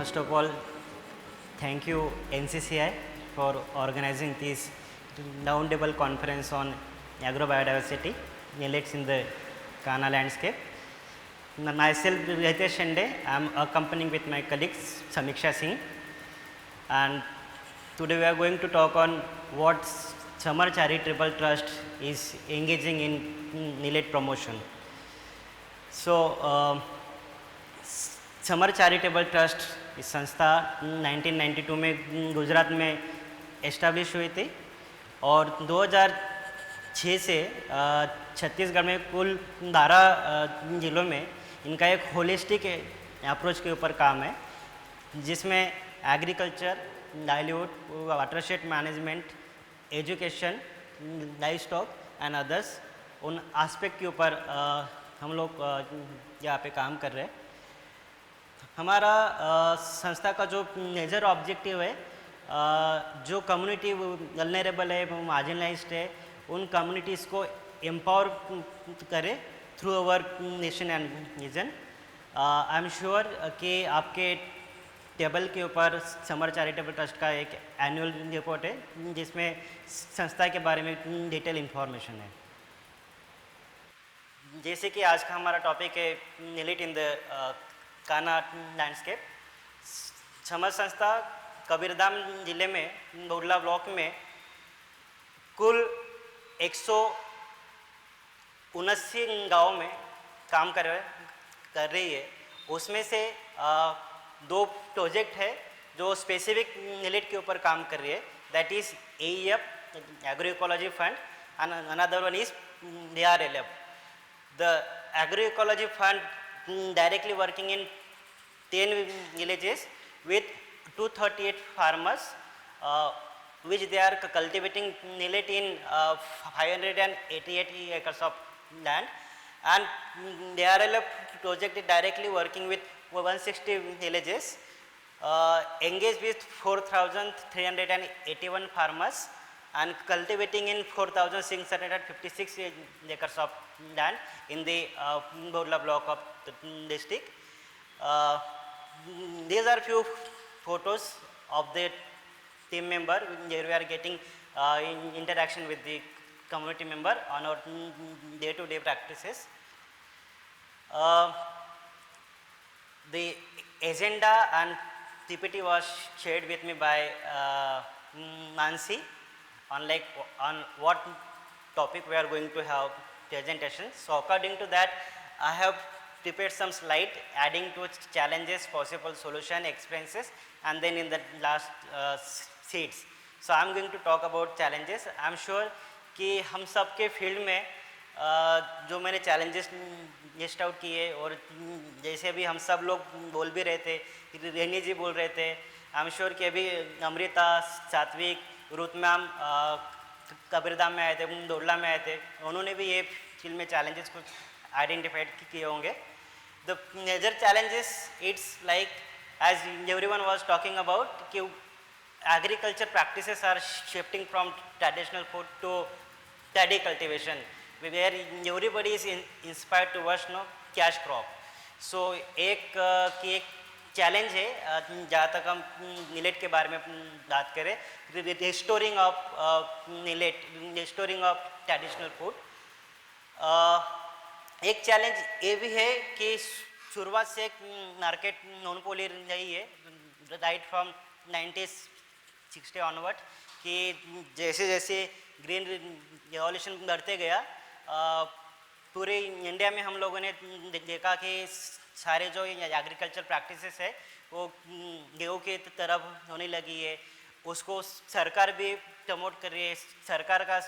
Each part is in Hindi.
First of all, thank you NCCI for organizing this roundtable conference on agrobiodiversity, millets in the Ghana landscape. Myself, Ritesh Shende, I am accompanying with my colleagues Samiksha Singh, and today we are going to talk on what Samar Charitable Trust is engaging in millet promotion. So, summer charitable trust इस संस्था 1992 में गुजरात में एस्टैब्लिश हुई थी और 2006 से छत्तीसगढ़ में कुल 12 जिलों में इनका एक होलिस्टिक अप्रोच के ऊपर काम है, जिसमें agriculture, livelihood, watershed management, education, live stock and others, उन एस्पेक्ट के ऊपर हम लोग यहाँ पे काम कर रहे हैं। हमारा संस्था का जो मेजर ऑब्जेक्टिव है, जो कम्युनिटी वल्नरेबल है, मार्जिनलाइज्ड है, उन कम्युनिटीज़ को एम्पावर करे through our nation and vision. I am sure कि आपके टेबल के ऊपर समर चैरिटेबल ट्रस्ट का एक एनुअल रिपोर्ट है, जिसमें संस्था के बारे में डिटेल इन्फॉर्मेशन है। जैसे कि आज का हमारा टॉपिक है मिलेट इन द काना लैंडस्केप। समर संस्था कबीरधाम जिले में बोडला ब्लॉक में कुल 179 गाँव में काम कर रही है। उसमें से 2 प्रोजेक्ट है जो स्पेसिफिक मिलेट के ऊपर काम कर रही है, that is AEF agro ecology fund and another one is DRLF। The agro ecology fund directly working in 10 villages with 238 farmers, which they are cultivating millet in 588 acres of land, and DRLF project is directly working with 160 villages, engaged with 4,381 farmers and cultivating in 4,656 acres of land in the Bodla block of the district. These are few photos of the team member where we are getting interaction with the community member on our day-to-day practices. The agenda and PPT was shared with me by Nancy on what topic we are going to have presentation. So according to that, I have prepared some slide adding to challenges, possible solution, experiences, and then in the last sheets. So I am going to talk about challenges. I am sure कि हम सब के फील्ड में जो मैंने चैलेंजेस लिस्ट आउट किए और जैसे अभी हम सब लोग बोल भी रहे थे, रेनी जी बोल रहे थे, आई एम श्योर कि अभी अमृता, सात्विक, रुत मैम कबीरधाम में आए थे, दोडला में आए थे, उन्होंने भी ये फील्ड में चैलेंजेस कुछ आइडेंटिफाइड किए होंगे। The major challenges it's like as everyone was talking about कि agriculture practices are shifting from traditional food to paddy cultivation, where everybody is inspired towards cash crop. So एक चैलेंज है जहाँ तक हम मिलेट के बारे में बात करें, restoring of millet, restoring of traditional food. एक चैलेंज ये भी है कि शुरुआत से एक मार्केट मोनोपोली रही है राइट फ्रॉम 1960 ऑनवर्ड, कि जैसे जैसे ग्रीन रिवॉल्यूशन बढ़ते गया पूरे इंडिया में हम लोगों ने देखा कि सारे जो एग्रीकल्चर प्रैक्टिसेस है वो गेहूँ की तरफ होने लगी है। उसको सरकार भी प्रमोट कर रही है, सरकार का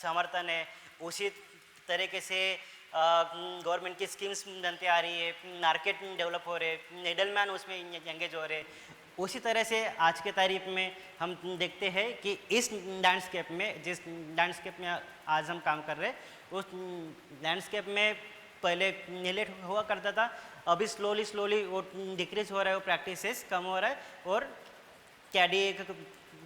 समर्थन है, उसी तरीके से गवर्नमेंट की स्कीम्स बनते आ रही है, मार्केट डेवलप हो रहे, मिडलमैन उसमें एंगेज हो रहे। उसी तरह से आज के तारीख में हम देखते हैं कि इस लैंडस्केप में, जिस लैंडस्केप में आज हम काम कर रहे हैं, उस लैंडस्केप में पहले मिलेट हुआ करता था, अभी स्लोली वो डिक्रीज हो रहा है, वो प्रैक्टिसेस कम हो रहा है और कैडी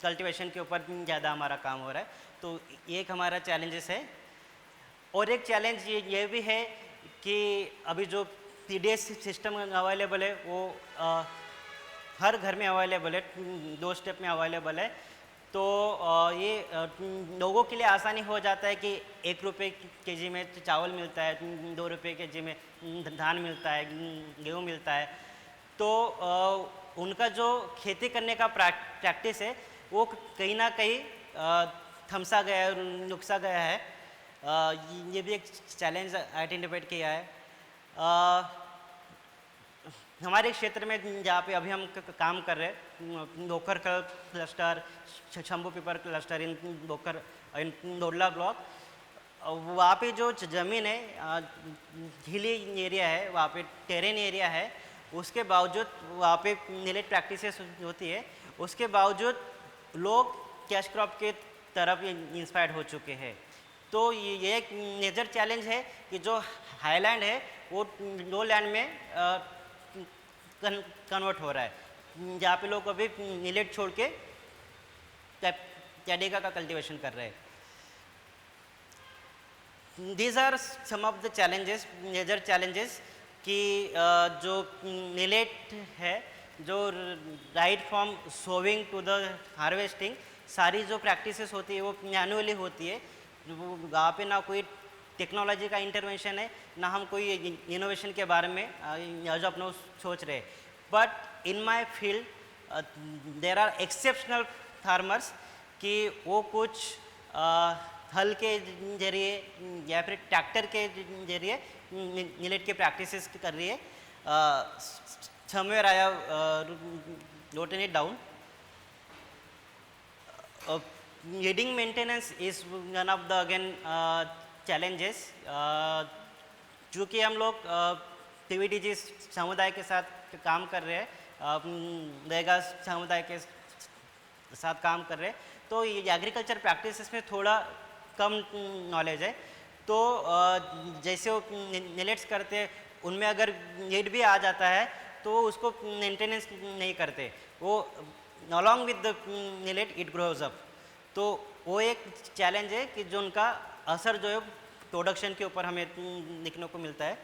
कल्टीवेशन के ऊपर ज़्यादा हमारा काम हो रहा है। तो एक हमारा चैलेंजेस है। और एक चैलेंज ये भी है कि अभी जो TDS सिस्टम अवेलेबल है वो हर घर में अवेलेबल है, 2 स्टेप में अवेलेबल है। तो ये लोगों के लिए आसानी हो जाता है कि 1 रुपये केजी में चावल मिलता है, 2 रुपये केजी में धान मिलता है, गेहूँ मिलता है। तो उनका जो खेती करने का प्रैक्टिस है वो कहीं ना कहीं थमसा गया है, नुकसा गया है। ये भी एक चैलेंज आइडेंटिफाइड किया है। हमारे क्षेत्र में जहाँ पे अभी हम काम कर रहे हैं, डोकर क्लस्टर, शंभू पीपर क्लस्टर इन डोकर इन डोडला ब्लॉक, वहाँ पे जो ज़मीन है हिली एरिया है, वहाँ पे टेरेन एरिया है, उसके बावजूद वहाँ पे मिलेट प्रैक्टिसेस होती है, उसके बावजूद लोग कैश क्रॉप के तरफ इंस्पायर्ड हो चुके हैं। तो ये एक मेजर चैलेंज है कि जो हाईलैंड है वो लो लैंड में कन्वर्ट हो रहा है, जहाँ पे लोग अभी मिलेट छोड़ के कैडेगा का कल्टीवेशन कर रहे हैं। These are some of the challenges, major challenges कि जो मिलेट है, जो right from sowing to the harvesting, सारी जो प्रैक्टिसेस होती है वो मैनुअली होती है। वहाँ पे ना कोई टेक्नोलॉजी का इंटरवेंशन है, ना हम कोई इनोवेशन के बारे में जो अपना सोच रहे। But in my field there are exceptional farmers कि वो कुछ हल के जरिए या फिर ट्रैक्टर के जरिए मिलेट के प्रैक्टिसेस कर रही है। Somewhere I have noted it down. Yielding maintenance is one of the again challenges। चूँकि हम लोग TVDG समुदाय के साथ काम कर रहे हैं, देगा समुदाय के साथ काम कर रहे हैं, तो ये एग्रीकल्चर प्रैक्टिसेस में थोड़ा कम नॉलेज है। तो जैसे वो मिलेट्स करते हैं उनमें अगर यील्ड भी आ जाता है तो उसको मेंटेनेंस नहीं करते, वो along with the millet it grows up. तो वो एक चैलेंज है कि जो उनका असर जो है प्रोडक्शन के ऊपर हमें देखने को मिलता है।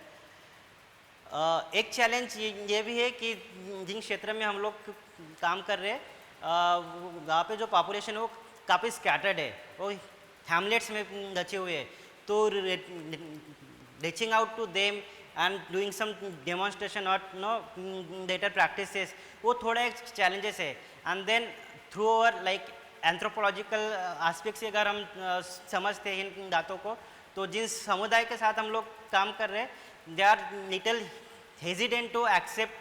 एक चैलेंज ये भी है कि जिन क्षेत्र में हम लोग काम कर रहे हैं वहाँ पे जो पॉपुलेशन है वो काफ़ी स्कैटर्ड है, वो हैमलेट्स में बचे हुए हैं। तो reaching out to them and doing some demonstration और बेटर प्रैक्टिसेस, वो थोड़ा एक चैलेंजेस है। And then through our like anthropological aspect से अगर हम समझते हैं इन बातों को, तो जिन समुदाय के साथ हम लोग काम कर रहे हैं they are little hesitant to accept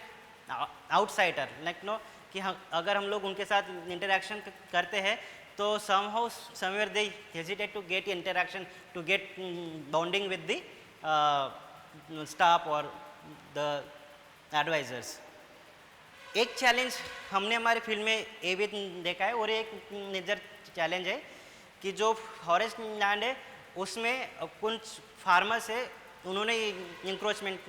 outsider, like no कि अगर हम लोग उनके साथ इंटरेक्शन करते हैं तो somehow somewhere they hesitate to get interaction, to get bonding with the staff और द एडवाइजर्स। एक चैलेंज हमने हमारे फील्ड में ये भी देखा है और एक मेजर चैलेंज है कि जो फॉरेस्ट लैंड है उसमें कुछ फार्मर्स है उन्होंने इंक्रोचमेंट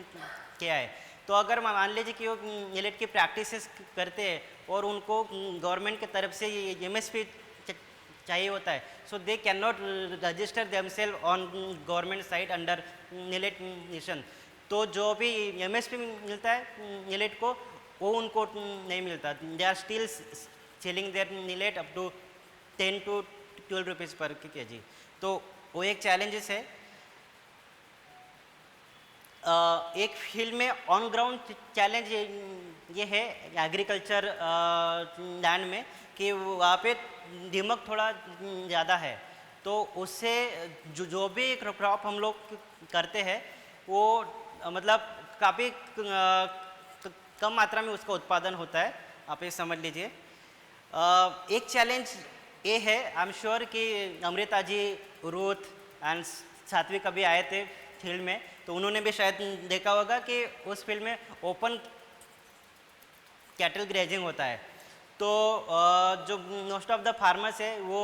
किया है। तो अगर मान लीजिए कि वो मिलेट की प्रैक्टिसेस करते हैं और उनको गवर्नमेंट की तरफ से MSP चाहिए होता है, so they can not register themselves on government side under millet mission. तो जो भी MSP मिलता है मिलेट को वो उनको नहीं मिलता, they are still selling their millet up to 10 to 12 rupees पर केजी। तो वो एक चैलेंजेस है। एक फील्ड में ऑन ग्राउंड चैलेंज ये है एग्रीकल्चर लैंड में कि वहाँ पे दीमक थोड़ा ज़्यादा है, तो उससे जो भी क्रॉप हम लोग करते हैं वो मतलब काफ़ी कम मात्रा में उसका उत्पादन होता है, आप ये समझ लीजिए। एक चैलेंज ये है, आई एम श्योर कि अमृता जी, रूथ एंड सात्विक अभी आए थे फील्ड में, तो उन्होंने भी शायद देखा होगा कि उस फील्ड में ओपन कैटल ग्रेजिंग होता है। तो जो मोस्ट ऑफ द फार्मर्स है वो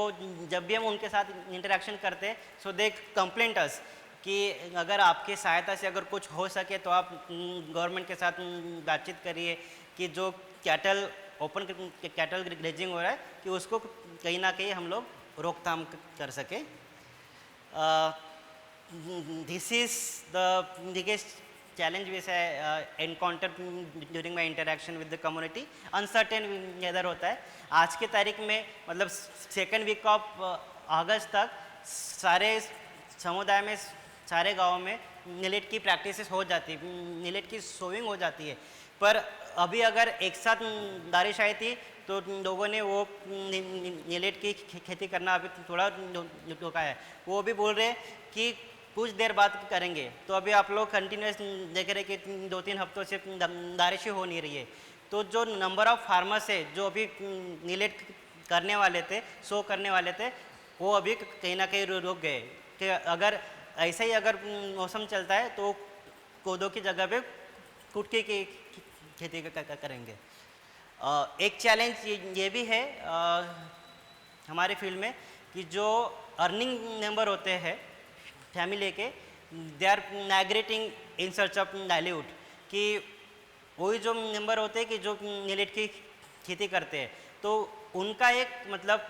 जब भी हम उनके साथ इंटरेक्शन करते हैं सो दे कंप्लेंट अस कि अगर आपके सहायता से अगर कुछ हो सके तो आप गवर्नमेंट के साथ बातचीत करिए कि जो कैटल ओपन कैटल ग्रेजिंग हो रहा है कि उसको कहीं ना कहीं हम लोग रोकथाम कर सके. This is the biggest challenge which I encountered during my interaction with the community. Uncertain weather होता है. आज के तारीख में मतलब सेकेंड वीक ऑफ अगस्त तक सारे समुदाय में, सारे गाँव में मिलेट की प्रैक्टिसेस हो जाती है, मिलेट की सोइंग हो जाती है. पर अभी अगर एक साथ बारिश आई थी तो लोगों ने वो मिलेट की खेती करना अभी थोड़ा रोका है. वो भी बोल रहे हैं कि कुछ देर बाद करेंगे. तो अभी आप लोग कंटिन्यूस देख रहे कि 2-3 हफ्तों से बारिश ही हो नहीं रही है. तो जो नंबर ऑफ फार्मर्स है जो अभी मिलेट करने वाले थे, सो करने वाले थे, वो अभी कहीं ना कहीं रुक गए कि अगर ऐसे ही अगर मौसम चलता है तो कोदो की जगह पे कुटकी की खेती करेंगे. एक चैलेंज ये भी है हमारे फील्ड में कि जो अर्निंग मेंबर होते हैं फैमिली के, they are migrating in search of livelihood. कि वही जो मेंबर होते हैं कि जो मिलेट की खेती करते हैं, तो उनका एक मतलब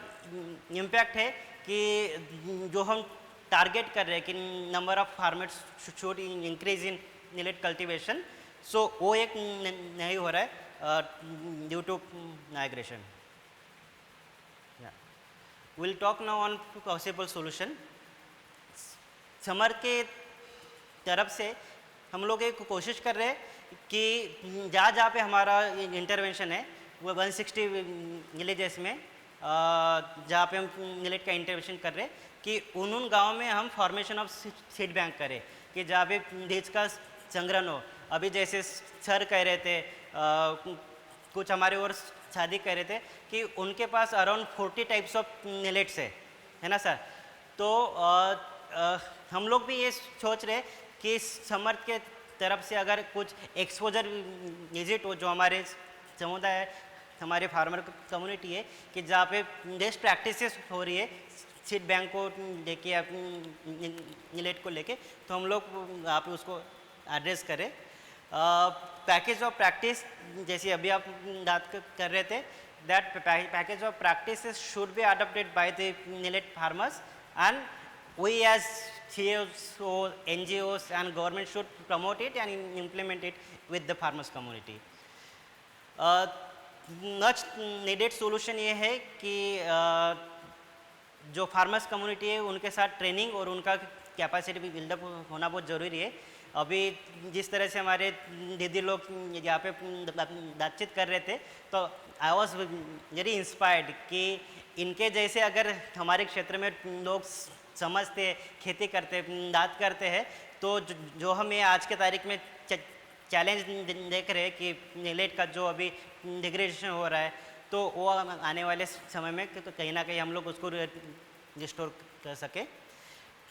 इम्पैक्ट है कि जो हम टारगेट कर रहे हैं कि number of farmers should increase in millet cultivation. So वो एक नहीं हो रहा है due to migration. Will talk now on possible solution. समर के तरफ से हम लोग एक कोशिश कर रहे हैं कि जहाँ पे हमारा इंटरवेंशन है वो 160 विलेजेस में जहाँ पे हम मिलेट का इंटरवेंशन कर रहे हैं कि उन गाँव में हम फॉर्मेशन ऑफ सीड बैंक करें कि जहाँ पे बीज का संग्रहण हो. अभी जैसे सर कह रहे थे, कुछ हमारे और शादी कह रहे थे कि उनके पास अराउंड 40 टाइप्स ऑफ मिलेट्स है ना सर. तो हम लोग भी ये सोच रहे कि समर के तरफ से अगर कुछ एक्सपोजर विजिट हो जो हमारे समुदाय है, हमारे फार्मर कम्युनिटी है कि जहाँ पे बेस्ट प्रैक्टिसेस हो रही है सीड बैंक को लेके मिलेट को लेके, तो हम लोग यहाँ पे उसको एड्रेस करें. पैकेज ऑफ प्रैक्टिस जैसे अभी आप बात कर रहे थे, that package of practices should be adopted by the millet farmers and we as CSOs, NGOs and government should promote it and implement it with the farmers community. Much needed solution ये है कि जो फार्मर्स कम्युनिटी है उनके साथ ट्रेनिंग और उनका कैपेसिटी भी बिल्डअप होना बहुत ज़रूरी है. अभी जिस तरह से हमारे दीदी लोग यहाँ पे बातचीत कर रहे थे तो आई वॉज वेरी इंस्पायर्ड कि इनके जैसे अगर हमारे क्षेत्र में लोग समझते, खेती करते, बात करते हैं, तो जो हमें आज के तारीख में चैलेंज देख रहे हैं कि मिलेट का जो अभी डिग्रेडेशन हो रहा है, तो वो आने वाले समय में तो कहीं ना कहीं हम लोग उसको रिस्टोर कर सके.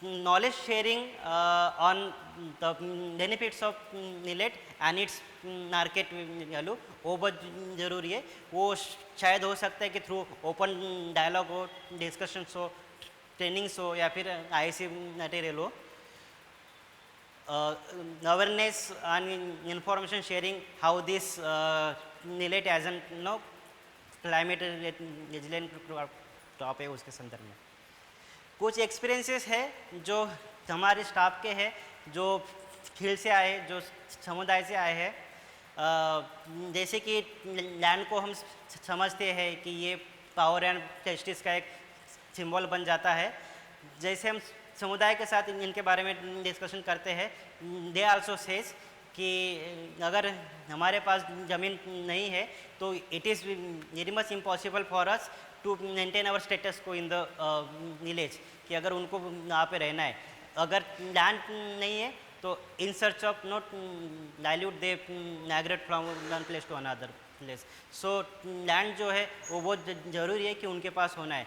Knowledge sharing on the benefits of millet and its market value वो बहुत ज़रूरी है. वो शायद हो सकता है कि थ्रू ओपन डायलॉग हो, डिस्कशंस हो, ट्रेनिंग्स हो या फिर IC मटेरियल हो. Awareness and information sharing how this millet as an no climate resilient top है, उसके संदर्भ में कुछ एक्सपीरियंसेस है जो हमारे स्टाफ के हैं, जो फील्ड से आए, जो समुदाय से आए हैं. जैसे कि लैंड को हम समझते हैं कि ये पावर एंड जस्टिस का एक सिंबल बन जाता है. जैसे हम समुदाय के साथ इनके बारे में डिस्कशन करते हैं, दे आल्सो सेज कि अगर हमारे पास ज़मीन नहीं है तो it is very much impossible for us to maintain our status को इन द विलेज. कि अगर उनको वहाँ पे रहना है, अगर लैंड नहीं है तो in search of not livelihood they migrate from one place to another place. So land जो है वो बहुत ज़रूरी है कि उनके पास होना है.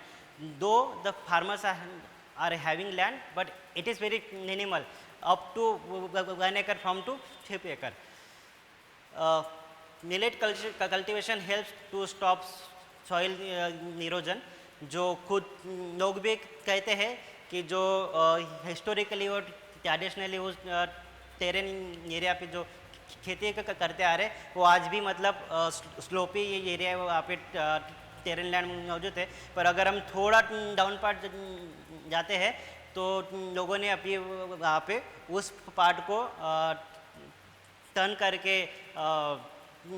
Though the farmers are having land, but it is very minimal, up to 1 acre from to 5 acre. Millet cultivation helps to stop soil erosion. जो खुद लोग भी कहते हैं कि जो हिस्टोरिकली और ट्रेडिशनली उस टेरेन एरिया पे जो खेती करते आ रहे, वो आज भी मतलब स्लोपी ये एरिया है, वहाँ पे टेरेन लैंड मौजूद है। पर अगर हम थोड़ा डाउन पार्ट जाते हैं तो लोगों ने अभी वहाँ पे उस पार्ट को टर्न करके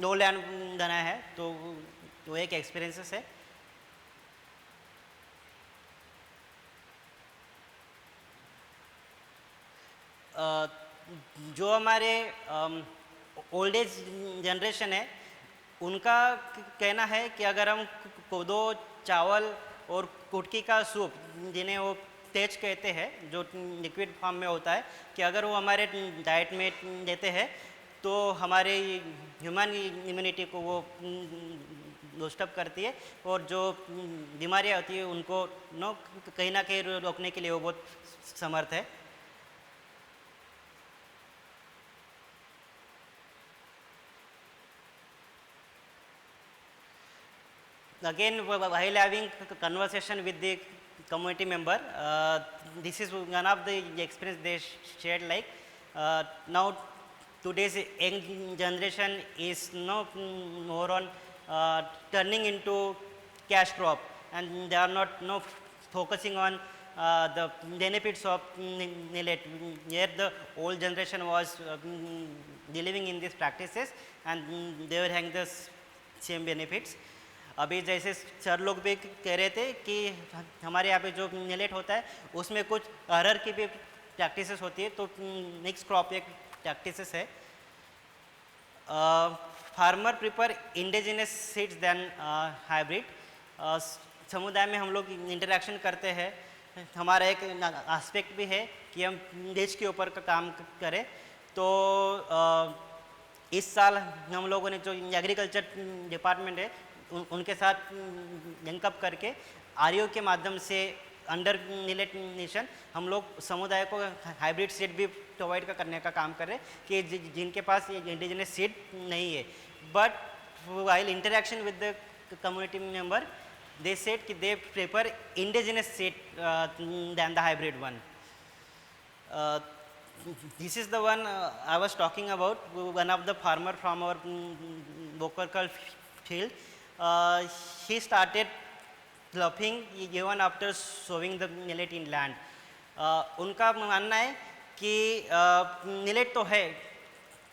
नो लैंड बनाया है। तो वो एक एक्सपीरियंसेस है। जो हमारे ओल्ड एज जनरेशन है, उनका कहना है कि अगर हम कोदो चावल और कुटकी का सूप, जिन्हें वो तेज कहते हैं, जो लिक्विड फॉर्म में होता है, कि अगर वो हमारे डाइट में देते हैं तो हमारे ह्यूमन इम्यूनिटी को वो बूस्ट अप करती है, और जो बीमारियाँ होती है उनको कहीं ना कहीं रोकने के लिए वो बहुत समर्थ है। Again, while having conversation with the community member, this is one of the experience they shared, like now today's young generation is more on turning into cash crop, and they are not focusing on the benefits of millet, where the old generation was believing in these practices, and they were having the same benefits. अभी जैसे सर लोग भी कह रहे थे कि हमारे यहाँ पे जो मिलेट होता है उसमें कुछ अरहर की भी प्रैक्टिसेस होती है, तो मिक्स क्रॉप एक प्रैक्टिसेस है। Farmer prefer indigenous seeds than hybrid. समुदाय में हम लोग इंटरेक्शन करते हैं, हमारा एक एस्पेक्ट भी है कि हम देश के ऊपर का काम करें। तो इस साल हम लोगों ने जो एग्रीकल्चर डिपार्टमेंट है उनके साथ लिंकअप करके आरईओ के माध्यम से अंडर मिलेट नेशन हम लोग समुदाय को हाइब्रिड सीड भी प्रोवाइड करने का काम कर रहे हैं, कि जिनके पास ये इंडिजिनस सीड नहीं है। But while interaction with the community member, they said कि they prefer indigenous seed than the hybrid one. This is the one I was talking about, one of the farmer from our Bokarkal field. He started ploughing even after sowing the millet in land. उनका मानना है कि मिलेट तो है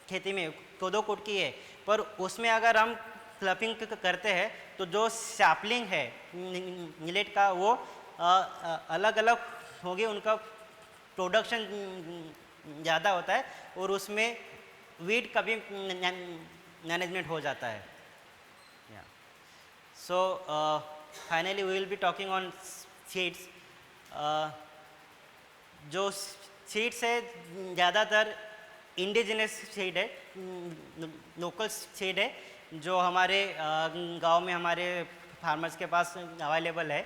खेती में, कोदो कुटकी है, पर उसमें अगर हम प्लपिंग करते हैं तो जो सैपलिंग है मिलेट का वो अलग अलग होगी, उनका प्रोडक्शन ज़्यादा होता है और उसमें वीड का भी मैनेजमेंट हो जाता है। So finally we will be talking on seeds. जो सीड्स है ज़्यादातर इंडिजिनस सीड है, लोकल सीड है, जो हमारे गांव में हमारे फार्मर्स के पास अवेलेबल है।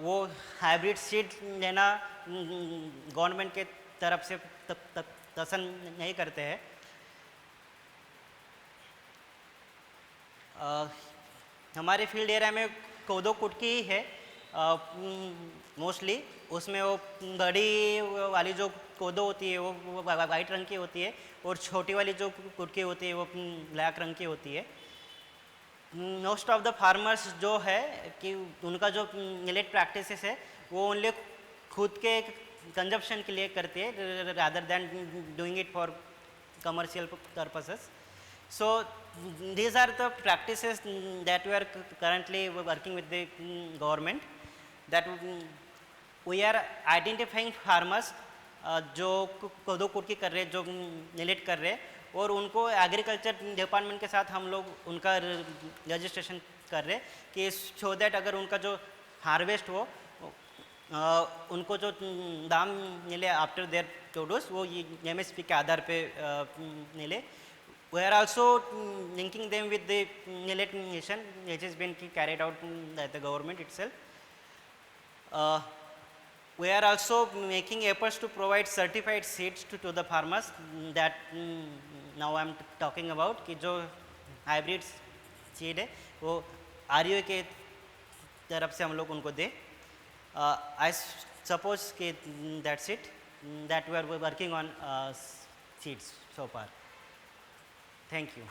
वो हाइब्रिड सीड लेना गवर्नमेंट के तरफ से पसंद नहीं करते हैं। हमारे फील्ड एरिया में कोदो कुटकी ही है मोस्टली। उसमें वो बड़ी वाली जो कोदो होती है वो वाइट रंग की होती है, और छोटी वाली जो कुटकी होती है वो ब्लैक रंग की होती है। मोस्ट ऑफ द फार्मर्स जो है कि उनका जो मिलेट प्रैक्टिसेस है वो ओनली खुद के कंजप्शन के लिए करते हैं, rather than doing it for commercial purposes. So these are the practices that we are currently working with the government, that we are identifying farmers जो कोदो कुटकी कर रहे हैं, जो मिलेट कर रहे हैं, और उनको एग्रीकल्चर डिपार्टमेंट के साथ हम लोग उनका रजिस्ट्रेशन कर रहे हैं कि सो दैट अगर उनका जो हार्वेस्ट हो उनको जो दाम मिले आफ्टर देयर प्रोड्यूस वो MSP के आधार पे मिले। We are also linking them with the millet mission, which has been carried out by the government itself. We are also making efforts to provide certified seeds to the farmers, that now I am talking about, कि जो hybrid seed है वो REO के तरफ से हम लोग उनको दे। I suppose कि that's it, that we are working on seeds so far. Thank you.